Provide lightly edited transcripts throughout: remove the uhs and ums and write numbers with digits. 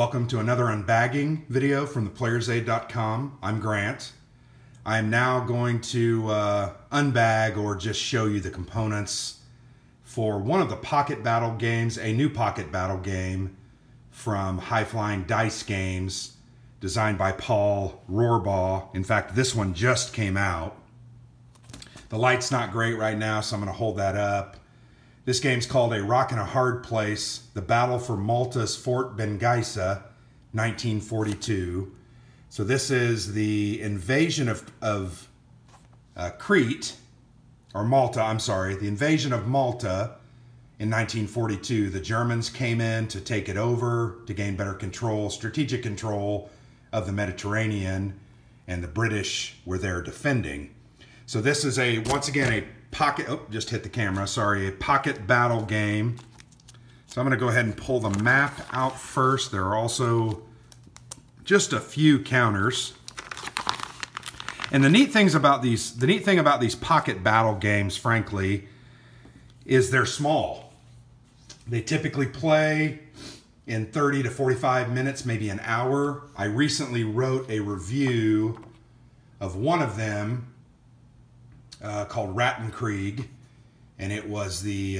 Welcome to another unbagging video from theplayersaid.com. I'm Grant. I am now going to unbag or just show you the components for one of the Pocket Battle games, a new Pocket Battle game from High Flying Dice Games, designed by Paul Rohrbaugh. In fact, this one just came out. The light's not great right now, so I'm going to hold that up. This game's called A Rock and a Hard Place, The Battle for Malta's Fort Benghazi, 1942. So this is the invasion of Crete, or Malta, I'm sorry, the invasion of Malta in 1942. The Germans came in to take it over, to gain better control, strategic control of the Mediterranean, and the British were there defending. So this is once again a pocket, just hit the camera, sorry, a pocket battle game. So I'm going to go ahead and pull the map out first. There are also just a few counters. And the neat thing about these pocket battle games, frankly, is they're small. They typically play in 30 to 45 minutes, maybe an hour. I recently wrote a review of one of them called Rattenkrieg, and it was the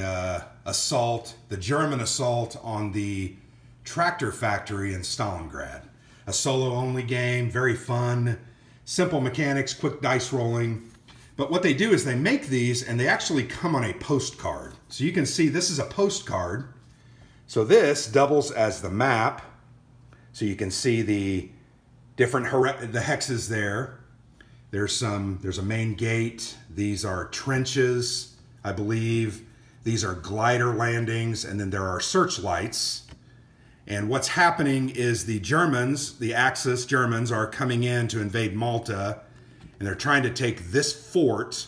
German assault on the tractor factory in Stalingrad. A solo-only game, very fun, simple mechanics, quick dice rolling. But what they do is they make these, and they actually come on a postcard. So you can see this is a postcard. So this doubles as the map. So you can see the different the hexes there. There's a main gate. These are trenches, I believe. These are glider landings, and then there are searchlights. And what's happening is the Germans, the Axis Germans, are coming in to invade Malta, and they're trying to take this fort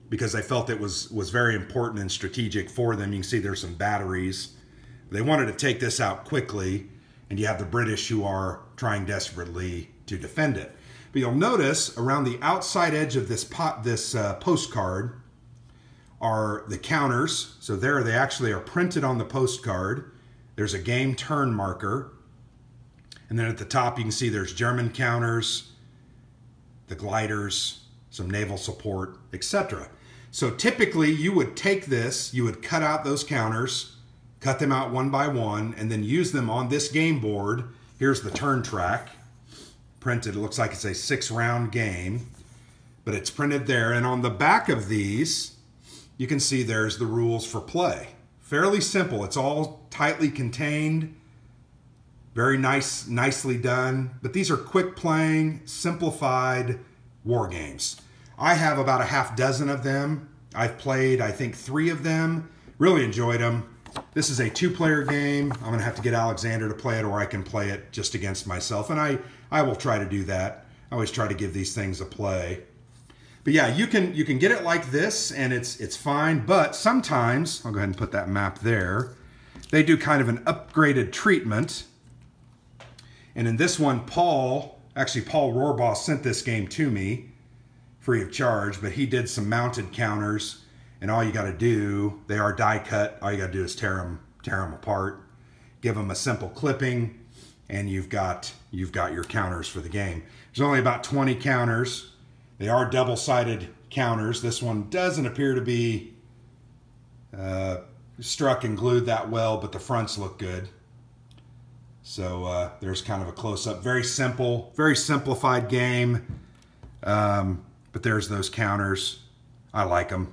because they felt it was very important and strategic for them. You can see there's some batteries. They wanted to take this out quickly, and you have the British who are trying desperately to defend it. But you'll notice around the outside edge of this postcard are the counters. So there they actually are printed on the postcard. There's a game turn marker. And then at the top you can see there's German counters, the gliders, some naval support, etc. So typically you would take this, you would cut out those counters, cut them out one by one, and then use them on this game board. Here's the turn track. Printed. It looks like it's a 6-round game, but it's printed there. And on the back of these, you can see there's the rules for play. Fairly simple. It's all tightly contained, very nicely done. But these are quick playing, simplified war games. I have about a half dozen of them. I've played, I think, 3 of them. Really enjoyed them. This is a 2-player game. I'm going to have to get Alexander to play it, or I can play it just against myself. And I will try to do that. I always try to give these things a play. But yeah, you can get it like this, and it's fine. But sometimes, I'll go ahead and put that map there, they do kind of an upgraded treatment. And in this one, Paul Rohrbaugh sent this game to me free of charge, but he did some mounted counters. And all you got to do, they are die cut. All you got to do is tear them apart, give them a simple clipping, and you've got your counters for the game. There's only about 20 counters. They are double-sided counters. This one doesn't appear to be struck and glued that well, but the fronts look good. So there's kind of a close-up. Very simple, very simplified game. But there's those counters. I like them.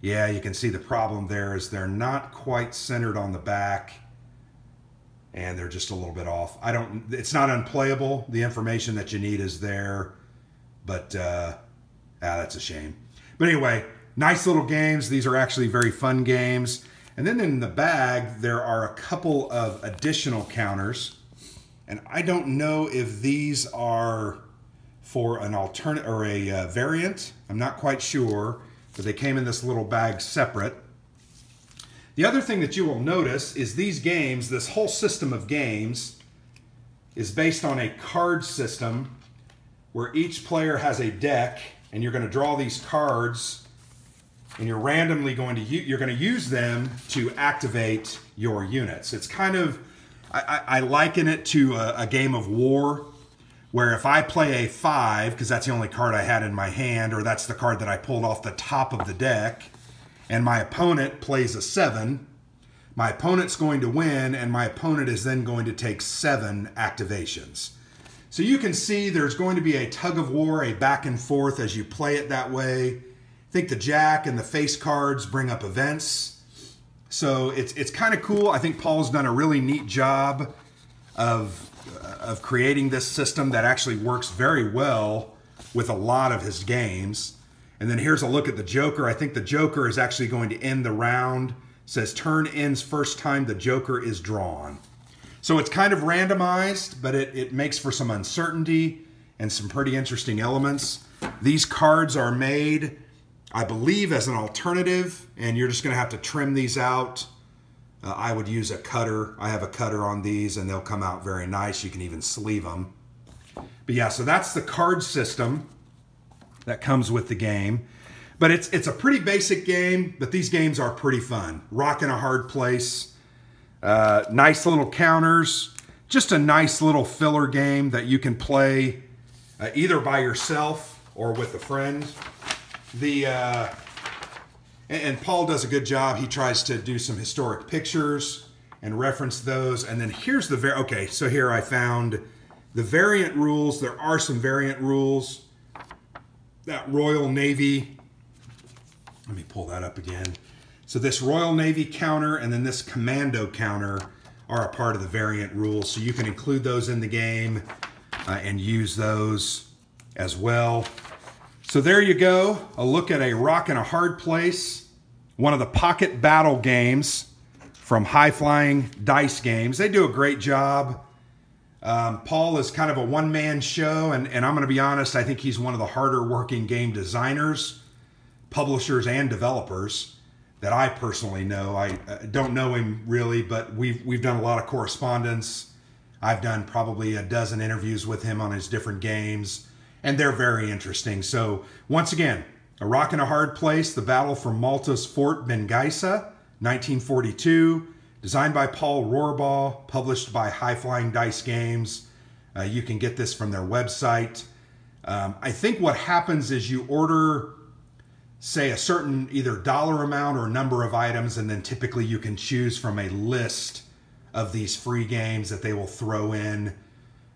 Yeah, you can see the problem there is they're not quite centered on the back, and they're just a little bit off. It's not unplayable. The information that you need is there, but that's a shame. But anyway, nice little games. These are actually very fun games. And then in the bag, there are a couple of additional counters, and I don't know if these are for an alternate or a variant. I'm not quite sure. But they came in this little bag separate. The other thing that you will notice is these games, this whole system of games, is based on a card system where each player has a deck, and you're going to draw these cards, and you're randomly going to use them to activate your units. It's kind of I liken it to a game of war, where if I play a 5, because that's the only card I had in my hand, or that's the card that I pulled off the top of the deck, and my opponent plays a 7, my opponent's going to win, and my opponent is then going to take 7 activations. So you can see there's going to be a tug of war, a back and forth as you play it that way. I think the Jack and the face cards bring up events. So it's kind of cool. I think Paul's done a really neat job of creating this system that actually works very well with a lot of his games. And then here's a look at the Joker. I think the Joker is actually going to end the round. It says turn ends first time the Joker is drawn. So it's kind of randomized, but it makes for some uncertainty and some pretty interesting elements. These cards are made, I believe, as an alternative, and you're just going to have to trim these out. I would use a cutter. I have a cutter on these, and they'll come out very nice. You can even sleeve them. But yeah, so that's the card system that comes with the game. But it's a pretty basic game, but these games are pretty fun. Rock in a Hard Place. Nice little counters. Just a nice little filler game that you can play either by yourself or with a friend. And Paul does a good job. He tries to do some historic pictures and reference those. And then here's the okay, so here I found the variant rules. There are some variant rules. That Royal Navy, let me pull that up again. So this Royal Navy counter and then this Commando counter are a part of the variant rules. So you can include those in the game and use those as well. So there you go, a look at a Rock in a Hard Place, one of the pocket battle games from High Flying Dice Games. They do a great job. Paul is kind of a one-man show, and I'm going to be honest, I think he's one of the harder working game designers, publishers, and developers that I personally know. I don't know him really, but we've done a lot of correspondence. I've done probably a dozen interviews with him on his different games, and they're very interesting. So once again, A Rock in a Hard Place, The Battle for Malta's Fort Benghazi, 1942, designed by Paul Rohrbaugh, published by High Flying Dice Games. You can get this from their website. I think what happens is you order, say, a certain either dollar amount or number of items, and then typically you can choose from a list of these free games that they will throw in.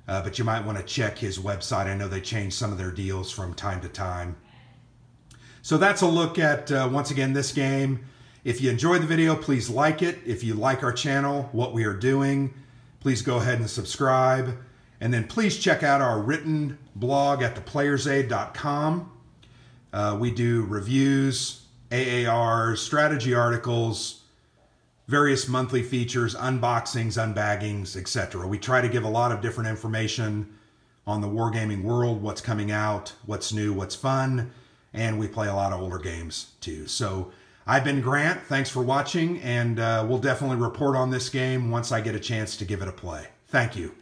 But you might want to check his website. I know they change some of their deals from time to time. So that's a look at, once again, this game. If you enjoyed the video, please like it. If you like our channel, what we are doing, please go ahead and subscribe. And then please check out our written blog at thePlayersaid.com. We do reviews, AARs, strategy articles, various monthly features, unboxings, unbaggings, etc. We try to give a lot of different information on the wargaming world, what's coming out, what's new, what's fun, and we play a lot of older games too. So I've been Grant. Thanks for watching, and we'll definitely report on this game once I get a chance to give it a play. Thank you.